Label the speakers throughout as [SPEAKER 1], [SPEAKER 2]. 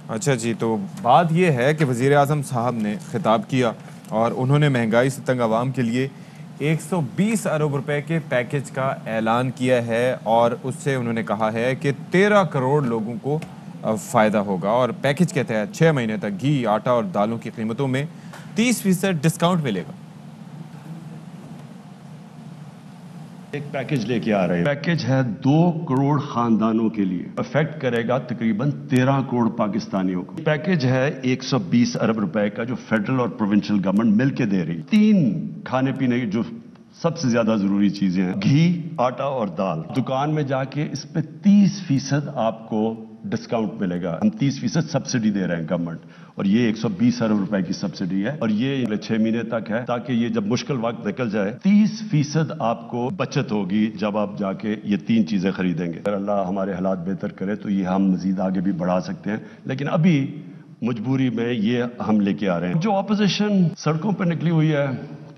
[SPEAKER 1] اچھا جی، تو بات یہ ہے کہ وزیر اعظم صاحب نے خطاب کیا اور انہوں نے مہنگائی سے تنگ عوام کے لیے 120 ارب روپے کے پیکج کا اعلان کیا ہے، اور اس سے انہوں نے کہا ہے کہ 13 کروڑ لوگوں کو فائدہ ہوگا، اور پیکج کے تحت 6 مہینے تک گھی، آٹا اور دالوں کی قیمتوں میں 30% ڈسکاؤنٹ ملے گا۔
[SPEAKER 2] ایک پیکج لے کے آ رہے ہیں، پیکج ہے 2 کروڑ خاندانوں کے لیے، افیکٹ کرے گا تقریباً 13 کروڑ پاکستانیوں کو۔ پیکج ہے 120 ارب روپے کا جو فیڈرل اور پروونشل گورنمنٹ مل کے دے رہی۔ 3 کھانے پینے کی جو سب سے زیادہ ضروری چیزیں ہیں، گھی، آٹا اور دال، دکان میں جا کے اس پہ 30% آپ کو ڈسکاؤنٹ ملے گا۔ ہم 30% سبسڈی دے رہے ہیں گورنمنٹ، اور یہ 120 ارب روپے کی سبسڈی ہے، اور یہ 6 مہینے تک ہے تاکہ یہ جب مشکل وقت نکل جائے 30% آپ کو بچت ہوگی جب آپ جا کے یہ 3 چیزیں خریدیں گے۔ اگر اللہ ہمارے حالات بہتر کرے تو یہ ہم مزید آگے بھی بڑھا سکتے ہیں، لیکن ابھی مجبوری میں یہ ہم لے کے آ رہے ہیں۔ جو اپوزیشن سڑکوں پہ نکلی ہوئی ہے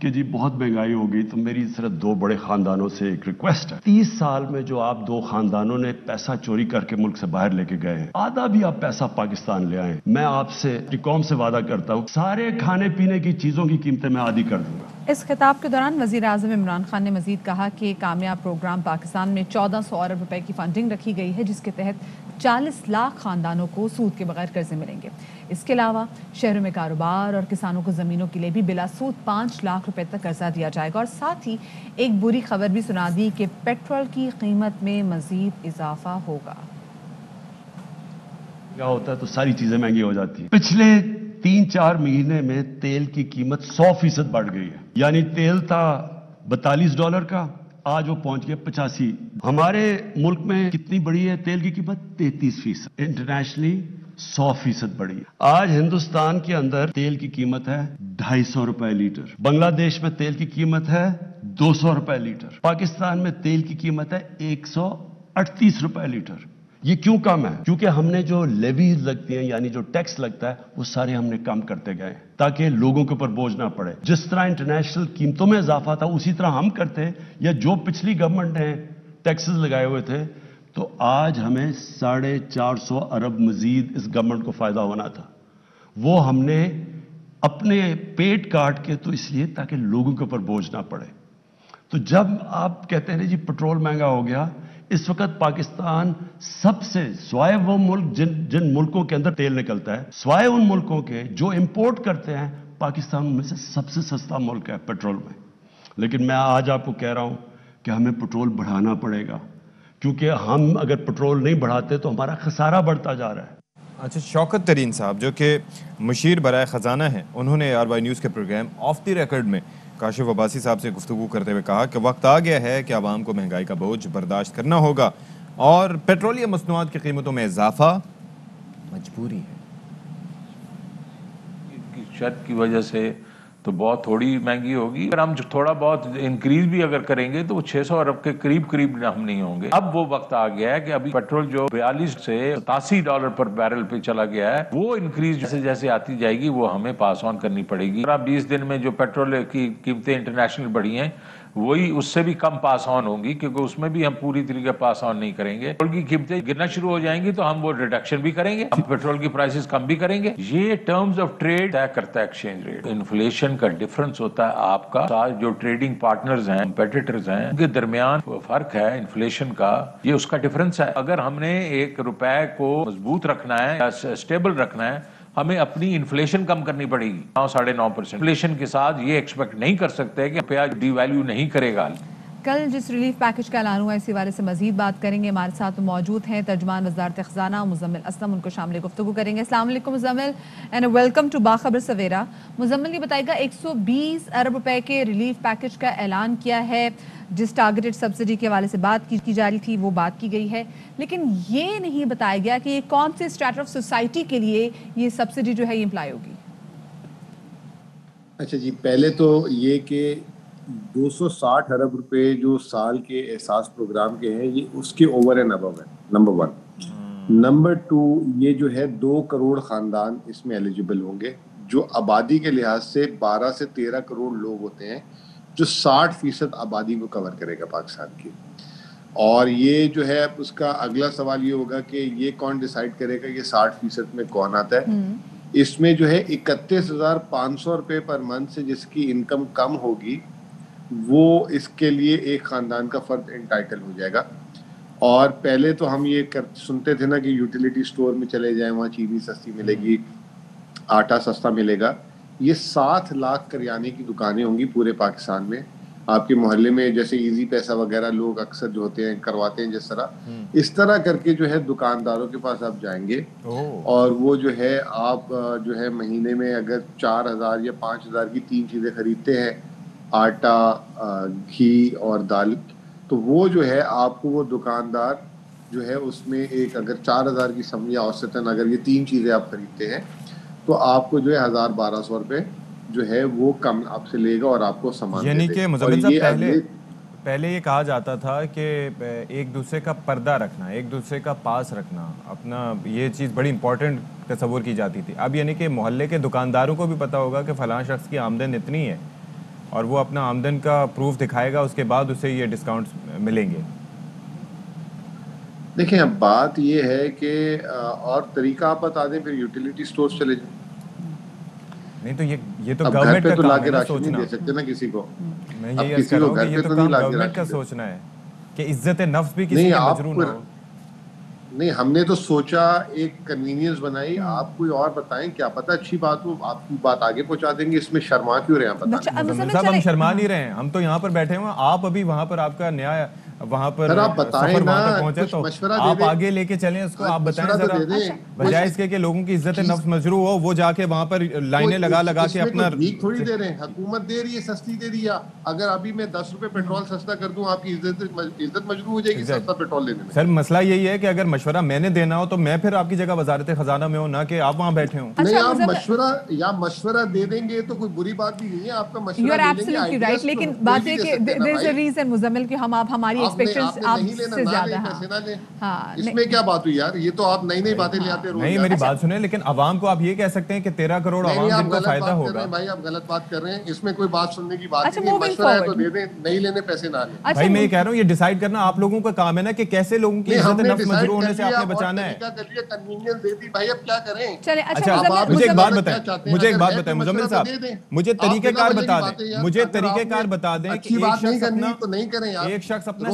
[SPEAKER 2] کہ جی بہت مہنگائی ہوگی، تو میری صرف 2 بڑے خاندانوں سے ایک ریکویسٹ ہے۔ 30 سال میں جو آپ 2 خاندانوں نے پیسہ چوری کر کے ملک سے باہر لے کے گئے ہیں، آدھا بھی آپ پیسہ پاکستان لے آئیں، میں آپ سے قوم سے وعدہ کرتا ہوں سارے کھانے پینے کی چیزوں کی قیمتیں میں آدھی کر دوں گا۔
[SPEAKER 3] اس خطاب کے دوران وزیر اعظم عمران خان نے مزید کہا کہ کامیاب پروگرام پاکستان میں 1400 ارب روپے کی فنڈنگ رکھی گئی ہے، جس کے تحت 40 لاکھ خاندانوں کو سود کے بغیر قرضے ملیں گے۔ اس کے علاوہ شہروں میں کاروبار اور کسانوں کو زمینوں کے لیے بھی بلا سود 5 لاکھ روپے تک قرضہ دیا جائے گا، اور ساتھ ہی ایک بری خبر بھی سنا دی کہ پیٹرول کی قیمت میں مزید اضافہ ہوگا۔
[SPEAKER 2] کیا ہوتا ہے تو ساری چیزیں مہنگی ہو جاتی ہیں۔ پچھلے 3-4 مہینے میں تیل کی قیمت 100% بڑھ گئی ہے، یعنی تیل تھا $42 کا، آج وہ پہنچ گیا 85۔ ہمارے ملک میں کتنی بڑی ہے تیل کی قیمت؟ 33%۔ انٹرنیشنلی 100% بڑھی ہے۔ آج ہندوستان کے اندر تیل کی قیمت ہے 250 روپے لیٹر، بنگلہ دیش میں تیل کی قیمت ہے 200 روپے لیٹر، پاکستان میں تیل کی قیمت ہے 138 روپے لیٹر۔ یہ کیوں کم ہے؟ کیونکہ ہم نے جو لیویز لگتی ہیں، یعنی جو ٹیکس لگتا ہے، وہ سارے ہم نے کم کرتے گئے تاکہ لوگوں کے اوپر بوجھ نہ پڑے۔ جس طرح انٹرنیشنل قیمتوں میں اضافہ تھا اسی طرح ہم کرتے، یا جو پچھلی گورنمنٹ نے ٹیکسز لگائے ہوئے تھے، تو آج ہمیں 450 ارب مزید اس گورنمنٹ کو فائدہ ہونا تھا۔ وہ ہم نے اپنے پیٹ کاٹ کے، تو اس لیے تاکہ لوگوں کے اوپر بوجھ نہ پڑے۔ تو جب آپ کہتے ہیں جی پٹرول مہنگا ہو گیا، اس وقت پاکستان سب سے، سوائے وہ ملک جن ملکوں کے اندر تیل نکلتا ہے، سوائے ان ملکوں کے جو امپورٹ کرتے ہیں، پاکستان میں سے سب سے سستا ملک ہے پیٹرول میں۔ لیکن میں آج آپ کو کہہ رہا ہوں کہ ہمیں پٹرول بڑھانا پڑے گا، کیونکہ ہم اگر پٹرول نہیں بڑھاتے تو ہمارا خسارہ بڑھتا جا رہا ہے۔
[SPEAKER 1] اچھا، شوکت ترین صاحب جو کہ مشیر برائے خزانہ ہیں، انہوں نے آر وائی نیوز کے پروگرام آف دی ریکارڈ میں کاشف عباسی صاحب سے گفتگو کرتے ہوئے کہا کہ وقت آ گیا ہے کہ عوام کو مہنگائی کا بوجھ برداشت کرنا ہوگا، اور پیٹرولیم مصنوعات کی قیمتوں میں اضافہ مجبوری ہے۔
[SPEAKER 4] کی شرط کی وجہ سے تو بہت تھوڑی مہنگی ہوگی، اگر ہم تھوڑا بہت انکریز بھی اگر کریں گے تو وہ 600 ارب کے قریب ہم نہیں ہوں گے۔ اب وہ وقت آ گیا ہے کہ ابھی پیٹرول جو 42 سے $87 پر بیرل پہ چلا گیا ہے، وہ انکریز جیسے جیسے آتی جائے گی وہ ہمیں پاس آن کرنی پڑے گی۔ 20 دن میں جو پیٹرول کی قیمتیں انٹرنیشنل بڑھی ہیں، وہی اس سے بھی کم پاس آن ہوگی، کیونکہ اس میں بھی ہم پوری طریقے پاس آن نہیں کریں گے۔ پیٹرول کی قیمتیں گرنا شروع ہو جائیں گی تو ہم وہ ریڈکشن بھی کریں گے، ہم پیٹرول کی پرائسز کم بھی کریں گے۔ یہ ٹرمز آف ٹریڈ طے کرتا ہے ایکسچینج ریٹ۔ انفلیشن کا ڈفرنس ہوتا ہے آپ کا جو ٹریڈنگ پارٹنرز ہیں، کمپیٹیٹرز ہیں، ان کے درمیان فرق ہے انفلیشن کا، یہ اس کا ڈفرنس ہے۔ اگر ہم نے 1 روپے کو مضبوط رکھنا ہے یا اسٹیبل رکھنا ہے، ہمیں اپنی انفلیشن کم کرنی پڑے گی 9-9.5%۔ انفلیشن کے ساتھ یہ ایکسپیکٹ نہیں کر سکتے کہ روپیہ ڈی ویلیو نہیں کرے گا۔
[SPEAKER 3] کل جس ریلیف پیکج کا اعلان ہوا ہے، اسی حوالے سے مزید بات کریں گے۔ ہمارے ساتھ موجود ہیں ترجمان وزارت خزانہ مزمل اسلم، ان کو شامل گفتگو کریں گے۔ السلام علیکم مزمل، اینڈ ویلکم ٹو باخبر سویرا۔ مزمل یہ بتائے گا 120 ارب روپے کے ریلیف پیکج کا اعلان کیا ہے، جس ٹارگیٹڈ سبسڈی کے حوالے سے بات کی جا رہی تھی وہ بات کی گئی ہے، لیکن یہ نہیں بتایا گیا کہ یہ کون سے اسٹریٹ آف سوسائٹی کے لیے یہ سبسڈی جو ہے یہ امپلائی ہوگی۔
[SPEAKER 5] اچھا جی، پہلے تو یہ کہ 260 ارب روپے جو سال کے احساس پروگرام کے ہیں، یہ اس کے اوور اینڈ ابو ہے، نمبر 1۔ نمبر 2، یہ جو ہے 2 کروڑ خاندان اس میں ایلیجیبل ہوں گے، جو آبادی کے لحاظ سے 12 سے 13 کروڑ لوگ ہوتے ہیں، جو 60% آبادی کو کور کرے گا پاکستان کی۔ اور یہ جو ہے اس کا اگلا سوال یہ ہوگا کہ یہ کون ڈیسائیڈ کرے گا یہ 60% میں کون آتا ہے. اس میں جو ہے 31,500 روپے پر منتھ سے جس کی انکم کم ہوگی وہ اس کے لیے ایک خاندان کا فرد انٹائٹل ہو جائے گا. اور پہلے تو ہم یہ سنتے تھے نا کہ یوٹیلیٹی سٹور میں چلے جائیں وہاں چینی سستی ملے گی, آٹا سستا ملے گا. یہ 7 لاکھ کریانے کی دکانیں ہوں گی پورے پاکستان میں. آپ کے محلے میں جیسے ایزی پیسہ وغیرہ لوگ اکثر جو ہوتے ہیں کرواتے ہیں جس طرح, اس طرح کر کے جو ہے دکانداروں کے پاس آپ جائیں گے اور وہ جو ہے آپ جو ہے مہینے میں اگر 4,000 یا 5,000 کی 3 چیزیں خریدتے ہیں, آٹا, گھی اور دال, تو وہ جو ہے آپ کو وہ دکاندار جو ہے اس میں ایک اگر 4,000 کی سمجھے اوسطاً اگر یہ 3 چیزیں آپ خریدتے ہیں تو آپ کو جو ہے 1,000-1,200 روپے جو ہے وہ کم آپ سے لے گا اور آپ کو سامان دے دے گا.
[SPEAKER 1] یعنی کہ مزمل صاحب پہلے یہ کہا جاتا تھا کہ ایک دوسرے کا پردہ رکھنا, ایک دوسرے کا پاس رکھنا, اپنا یہ چیز بڑی امپورٹنٹ تصور کی جاتی تھی. اب یعنی کہ محلے کے دکانداروں کو بھی پتہ ہوگا کہ فلاں شخص کی آمدن اتنی ہے اور وہ اپنا آمدن کا پروف دکھائے گا, اس کے بعد اسے یہ ڈسکاؤنٹس ملیں گے.
[SPEAKER 5] دیکھیں اب بات یہ ہے کہ اور طریقہ آپ بتا دیں, پھر یوٹیلیٹی سٹورز چلے جائیں.
[SPEAKER 1] نہیں تو یہ تو
[SPEAKER 5] اب گھر
[SPEAKER 1] گورنمنٹ
[SPEAKER 5] پہ
[SPEAKER 1] کا
[SPEAKER 5] تو لا
[SPEAKER 1] کام
[SPEAKER 5] کے
[SPEAKER 1] ہے نا
[SPEAKER 5] راشن نہیں
[SPEAKER 1] سوچنا.
[SPEAKER 5] دے سکتے نا کسی کو.
[SPEAKER 1] میں یہ عرض کر رہا ہوں کہ یہ تو کام گورنمنٹ کا سوچنا ہے کہ عزت نفس بھی کسی کا مجروح نہ ہو.
[SPEAKER 5] نہیں, ہم نے تو سوچا ایک کنوینئنس بنائی. آپ کوئی اور بتائیں, کیا پتہ اچھی بات ہو, آپ کی بات آگے پہنچا دیں گے. اس میں شرما کیوں رہے ہیں بتائیں.
[SPEAKER 1] مزمل صاحب ہم شرما نہیں رہے ہیں, ہم تو یہاں پر بیٹھے ہوئے ہیں. آپ ابھی وہاں پر آپ کا نیا وہاں پر سفر وہاں تک پہنچے تو آپ آگے لے کے چلیں اس کو. آپ بتائیں ذرا, بجائے اس کے کہ لوگوں کی عزت نفس مجروح ہو, وہ جا کے وہاں پر لائنیں لگا کے اپنا
[SPEAKER 5] تھوڑی دے رہے ہیں. حکومت دے رہی ہے, سستی دے رہی ہے. اگر ابھی میں 10 روپے پیٹرول سستا کر دوں آپ کی عزت مجروح ہو جائے گی سستا پیٹرول لینے میں.
[SPEAKER 1] سر مسئلہ یہی ہے کہ اگر مشورہ میں نے دینا ہو تو میں پھر آپ کی جگہ وزارت خزانہ میں ہوں, نہ کہ آپ وہاں بیٹھے ہوں.
[SPEAKER 5] نہیں, آپ مشورہ دے دیں گے تو کوئی بری بات بھی نہیں ہے. آپ کا مشورہ دے دیں گے,
[SPEAKER 3] لیکن بات یہ کہ there is a reason Muzammil کہ ہم آپ ہماری ایکسپیکٹیشنز آپ سے زیادہ
[SPEAKER 5] ہاں. اس میں کیا بات ہوئی یار, یہ تو آپ نئی باتیں لے آتے.
[SPEAKER 1] نہیں میری بات سنیں, لیکن عوام کو آپ یہ کہہ سکتے ہیں کہ 13 کروڑ عوام جن کو فائدہ ہوگا.
[SPEAKER 5] بھائی آپ غلط بات کر رہے ہیں, اس میں کوئی بات سننے کی بات نہیں ہے. مشورہ ہے تو دے دیں, نہیں لینے پیسے نہ لیں.
[SPEAKER 1] بھائی میں یہ کہہ رہا ہوں یہ ڈیسائیڈ کرنا آپ لوگوں کا کام ہے نا کہ کیسے لوگوں کی عزت نفس مجروح ہونے سے آپ نے بچانا ہے.
[SPEAKER 5] کنوینئنس دے دی بھائی, اب کیا کریں.
[SPEAKER 1] اچھا مجھے ایک بات بتائیں مزمل صاحب, مجھے طریقہ کار بتا دیں, مجھے طریقہ کار بتا دیں کہ ایک شخص اپنا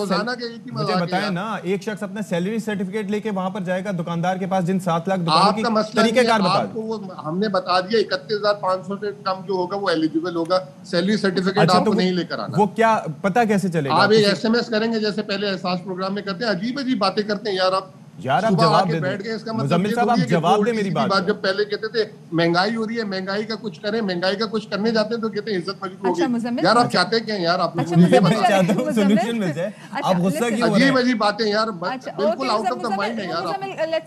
[SPEAKER 1] مجھے بتائیں نا, ایک شخص اپنا سیلری سرٹیفکیٹ لے کے وہاں پر جائے گا دکاندار کے پاس جن 7 لاکھ دکانوں کی, طریقہ کار بتا دیں.
[SPEAKER 5] ہم نے بتا دیا 31,500 سے کم جو ہوگا وہ ایلیجیبل ہوگا. سیلری سرٹیفکیٹ آپ کو نہیں لے کر آنا.
[SPEAKER 1] وہ کیا پتہ کیسے چلے گا؟
[SPEAKER 5] آپ ایک SMS کریں گے جیسے پہلے احساس پروگرام میں کرتے ہیں. عجیب عجیب باتیں کرتے ہیں یار.
[SPEAKER 1] یار آپ جواب دے دیں مزمل صاحب, آپ جواب دیں میری بات.
[SPEAKER 5] جب پہلے کہتے تھے مہنگائی ہو رہی ہے, مہنگائی کا کچھ کریں, مہنگائی کا کچھ کرنے جاتے ہیں تو کہتے ہیں عزت مجروح ہو گئی. یار آپ چاہتے کیا ہیں یار, آپ
[SPEAKER 1] سولوشن مل جائے, آپ غصہ کیوں ہو رہے ہیں؟
[SPEAKER 5] عجیب عجیب باتیں یار, بالکل آؤٹ آف دا مائنڈ ہے یار.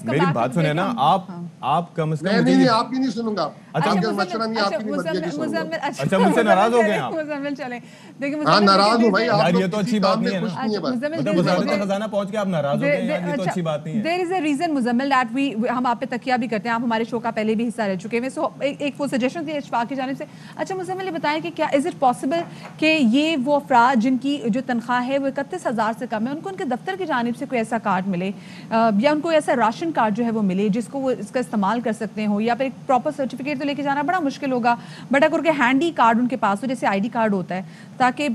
[SPEAKER 1] میری بات سنیں نا, آپ کم از کم
[SPEAKER 5] نہیں آپ کی نہیں سنوں گا. مشورہ نہیں, آپ کی نہیں بدلے کی سنوں گا.
[SPEAKER 1] اچھا مجھ سے ناراض ہو گئے آپ؟
[SPEAKER 5] ہاں ناراض ہوں بھائی,
[SPEAKER 1] یار یہ تو اچھی بات نہیں ہے نا. مطلب وزارت خزانہ پہنچ کے آپ ناراض ہو گئے, یار یہ تو اچھی بات نہیں ہے.
[SPEAKER 3] There is a reason Muzammil that ہم آپ پہ تکیہ بھی کرتے ہیں, آپ ہمارے شو کا پہلے بھی حصہ رہ چکے ہیں. سو ایک وہ سجیشن تھی اشفاق کی جانب سے. اچھا مزمل یہ بتائیں کہ کیا از اٹ پاسبل کہ یہ وہ افراد جن کی جو تنخواہ ہے وہ 31,000 سے کم ہے, ان کو ان کے دفتر کی جانب سے کوئی ایسا کارڈ ملے یا ان کو ایسا راشن کارڈ جو ہے وہ ملے جس کو وہ اس کا استعمال کر سکتے ہوں, یا پھر ایک پراپر سرٹیفکیٹ تو لے کے جانا بڑا مشکل ہوگا, بٹ اگر ان کے ہینڈی کارڈ ان کے پاس ہو جیسے ID کارڈ ہوتا ہے, تاکہ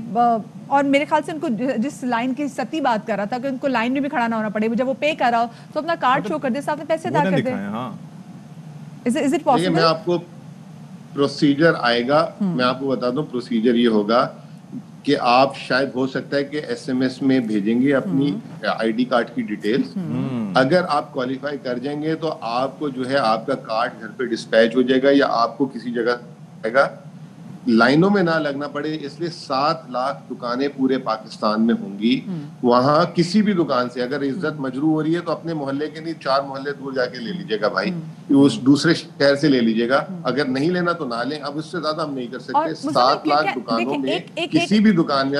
[SPEAKER 3] اور میرے خیال سے ان کو جس لائن کی ستی بات کر رہا تھا کہ ان کو لائن میں بھی کھڑا نہ ہونا پڑے, جب وہ پے کر رہا ہو تو اپنا کارڈ شو کر دے, ساتھ میں پیسے ادا کر دے. Is it possible?
[SPEAKER 5] میں آپ کو پروسیجر آئے گا, میں آپ کو بتا دوں پروسیجر یہ ہوگا کہ آپ شاید ہو سکتا ہے کہ SMS میں بھیجیں گے اپنی ID کارڈ کی ڈیٹیلز. اگر آپ کوالیفائی کر جائیں گے تو آپ کو جو ہے آپ کا کارڈ گھر پہ ڈسپیچ ہو جائے گا, یا آپ کو کسی جگہ آئے گا, لائنوں میں نہ لگنا پڑے. اس لیے 7 لاکھ دکانیں پورے پاکستان میں ہوں گی. وہاں کسی بھی دکان سے اگر عزت مجروح ہو رہی ہے تو اپنے محلے کے نہیں 4 محلے دور جا کے لے لیجیے گا بھائی, اس دوسرے شہر سے لے لیجیے گا. اگر نہیں لینا تو نہ لیں. اب اس سے زیادہ ہم نہیں کر سکتے. 7 لاکھ دکانوں میں کسی بھی دکان میں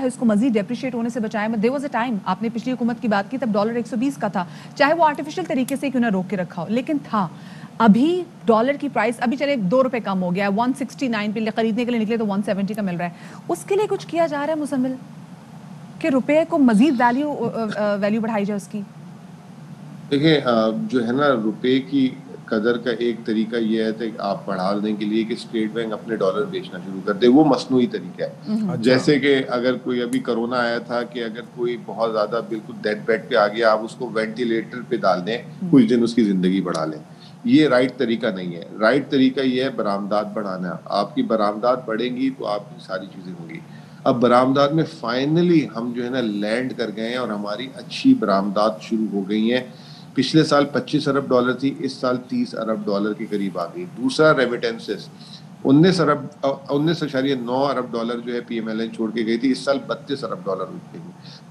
[SPEAKER 3] ہے اس کو مزید ڈیپریشیٹ ہونے سے بچائے. دیر واز اے ٹائم, آپ نے پچھلی حکومت کی بات کی تب ڈالر 120 کا تھا, چاہے وہ آرٹیفیشل طریقے سے کیوں نہ روک کے رکھا ہو, لیکن تھا. ابھی ڈالر کی پرائس ابھی چلے 2 روپے کم ہو گیا ہے, 169 پہ خریدنے کے لیے نکلے تو 170 کا مل رہا ہے. اس کے لیے کچھ کیا جا رہا ہے مزمل کہ روپے کو مزید ویلیو بڑھائی جائے اس کی؟
[SPEAKER 5] دیکھیں جو ہے نا روپے کی قدر کا ایک طریقہ یہ ہے کہ آپ بڑھانے کے لیے کہ اسٹیٹ بینک اپنے ڈالر بیچنا شروع کر دے, وہ مصنوعی طریقہ ہے. جیسے کہ اگر کوئی ابھی کرونا آیا تھا کہ اگر کوئی بہت زیادہ بالکل ڈیتھ بیڈ پہ آ گیا, آپ اس کو وینٹیلیٹر پہ ڈال دیں, کچھ دن اس کی زندگی بڑھا لیں, یہ رائٹ طریقہ نہیں ہے. رائٹ طریقہ یہ ہے برآمدات بڑھانا. آپ کی برآمدات بڑھیں گی تو آپ کی ساری چیزیں ہوں گی. اب برآمدات میں فائنلی ہم جو ہے نا لینڈ کر گئے ہیں اور ہماری اچھی برآمدات شروع ہو گئی ہیں. پچھلے سال 25 ارب ڈالر تھی, اس سال 30 ارب ڈالر کے قریب آ گئی. دوسرا ریمیٹنسز 19.9 ارب ڈالر جو ہے پی ایم ایل این چھوڑ کے گئی تھی, اس سال 32 ارب ڈالر ہو گئی.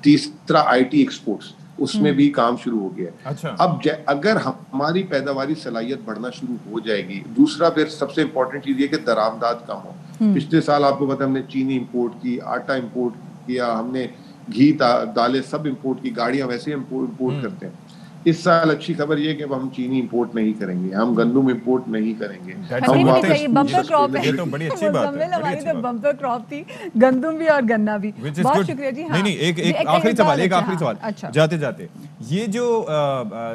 [SPEAKER 5] تیسرا آئی ٹی ایکسپورٹس, اس میں بھی کام شروع ہو گیا ہے. اب اگر ہماری پیداواری صلاحیت بڑھنا شروع ہو جائے گی. دوسرا پھر سب سے امپورٹنٹ چیز یہ کہ درآمدات کم ہو. پچھلے سال آپ کو پتا ہم نے چینی امپورٹ کی, آٹا امپورٹ کیا, ہم نے گھی دالیں سب امپورٹ کی, گاڑیاں ویسے امپورٹ کرتے ہیں. اس سال اچھی خبر یہ کہ اب ہم چینی امپورٹ نہیں کریں گے, ہم گندم امپورٹ نہیں کریں گے.
[SPEAKER 3] بمپر کراپ تھی گندم بھی اور گنا بھی. بہت شکریہ جی. ہاں
[SPEAKER 1] ایک آخری سوال جاتے جاتے, یہ جو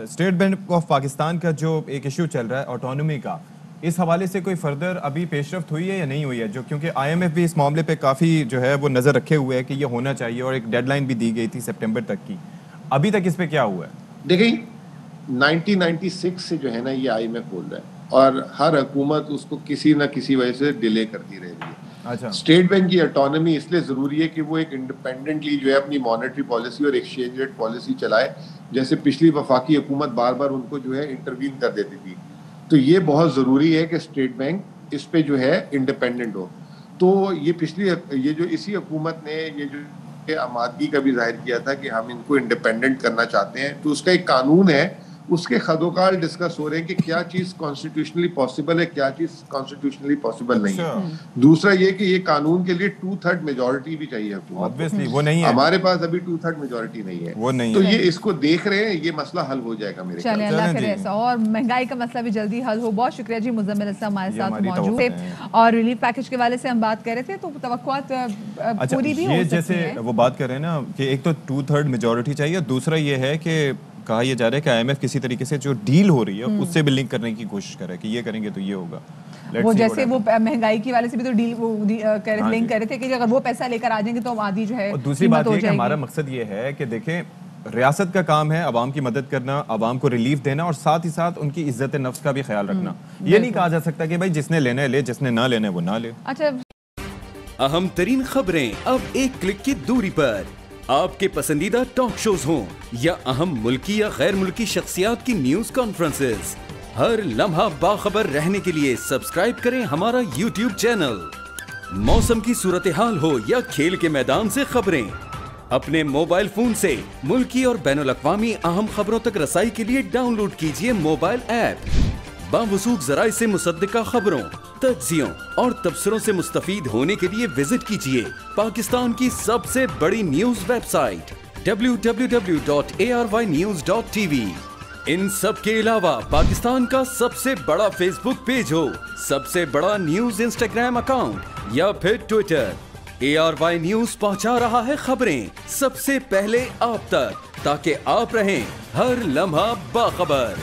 [SPEAKER 1] اسٹیٹ بینک آف پاکستان کا جو ایک ایشو چل رہا ہے آٹونومی کا, اس حوالے سے کوئی فردر ابھی پیش رفت ہوئی ہے یا نہیں ہوئی ہے؟ جو کیونکہ آئی ایم ایف بھی اس معاملے پہ کافی جو ہے وہ نظر رکھے ہوئے ہے کہ یہ ہونا چاہیے, اور ایک ڈیڈ لائن بھی دی گئی تھی سپٹمبر تک کی. ابھی تک اس پہ کیا ہوا ہے؟
[SPEAKER 5] دیکھیں 1996 سے جو ہے نا یہ آئی ایم ایف بول رہا ہے, اور ہر حکومت اس کو کسی نہ کسی وجہ سے ڈیلے کرتی رہی ہے. اسٹیٹ بینک کی آٹونومی اس لیے ضروری ہے کہ وہ ایک انڈیپینڈنٹلی جو ہے اپنی مانیٹری پالیسی اور ایکسچینج ریٹ پالیسی چلائے. جیسے پچھلی وفاقی حکومت بار بار ان کو جو ہے انٹروین کر دیتی تھی, تو یہ بہت ضروری ہے کہ اسٹیٹ بینک اس پہ جو ہے انڈیپینڈنٹ ہو. تو یہ جو اسی حکومت نے یہ جو آمادگی کا بھی ظاہر کیا تھا کہ ہم ان کو انڈیپینڈنٹ کرنا چاہتے ہیں, تو اس کا ایک قانون ہے, اس کے خدوکال ڈسکس ہو رہے ہیں کہ کیا چیز کانسٹیٹیوشنلی پاسبل ہے, کیا چیز کانسٹیٹیوشنلی پاسبل نہیں ہے. دوسرا یہ کہ یہ قانون کے لیے 2/3 میجورٹی بھی چاہیے حکومت,
[SPEAKER 1] وہ نہیں ہے
[SPEAKER 5] ہمارے پاس ابھی 2/3 میجورٹی نہیں ہے. تو یہ اس کو دیکھ رہے ہیں, یہ مسئلہ حل ہو جائے گا میرے خیال سے.
[SPEAKER 3] اللہ کرے ایسا, اور مہنگائی کا مسئلہ بھی جلدی حل ہو. بہت شکریہ جی. مزمل اسلم ہمارے ساتھ موجود تھے, اور ریلیف پیکج کے والے سے ہم بات کر رہے تھے, تو توقعات پوری بھی ہو سکتی ہیں.
[SPEAKER 1] وہ بات کر رہے ہیں نا کہ ایک تو 2/3 میجورٹی چاہیے, دوسرا یہ ہے کہ کہا یہ جا رہا ہے کہ آئی ایم ایف کسی طریقے سے جو ڈیل ہو رہی ہے اس سے بھی لنک کرنے کی کوشش کر رہا ہے کہ یہ کریں گے تو یہ ہوگا.
[SPEAKER 3] وہ جیسے وہ مہنگائی کی والے سے بھی تو ڈیل لنک کر رہے تھے کہ اگر وہ پیسہ لے کر آ جائیں گے تو آدھی جو ہے.
[SPEAKER 1] دوسری بات یہ کہ ہمارا مقصد یہ ہے کہ دیکھیں ریاست کا کام ہے عوام کی مدد کرنا, عوام کو ریلیف دینا, اور ساتھ ہی ساتھ ان کی عزت نفس کا بھی خیال رکھنا. یہ نہیں کہا جا سکتا کہ بھائی جس نے لینا ہے لے, جس نے نہ لینا ہے وہ نہ لے.
[SPEAKER 3] اچھا,
[SPEAKER 6] اہم ترین خبریں اب ایک کلک کی دوری پر. آپ کے پسندیدہ ٹاک شوز ہوں یا اہم ملکی یا غیر ملکی شخصیات کی نیوز کانفرنسز, ہر لمحہ باخبر رہنے کے لیے سبسکرائب کریں ہمارا یوٹیوب چینل. موسم کی صورتحال ہو یا کھیل کے میدان سے خبریں, اپنے موبائل فون سے ملکی اور بین الاقوامی اہم خبروں تک رسائی کے لیے ڈاؤن لوڈ کیجیے موبائل ایپ. باوثوق ذرائع سے مصدقہ خبروں, تجزیوں اور تبصروں سے مستفید ہونے کے لیے وزٹ کیجیے پاکستان کی سب سے بڑی نیوز ویب سائٹ www.arYnews.tv. ان سب کے علاوہ پاکستان کا سب سے بڑا فیس بک پیج ہو, سب سے بڑا نیوز انسٹاگرام اکاؤنٹ یا پھر ٹویٹر, ARY نیوز پہنچا رہا ہے خبریں سب سے پہلے آپ تک, تاکہ آپ رہیں ہر لمحہ باخبر.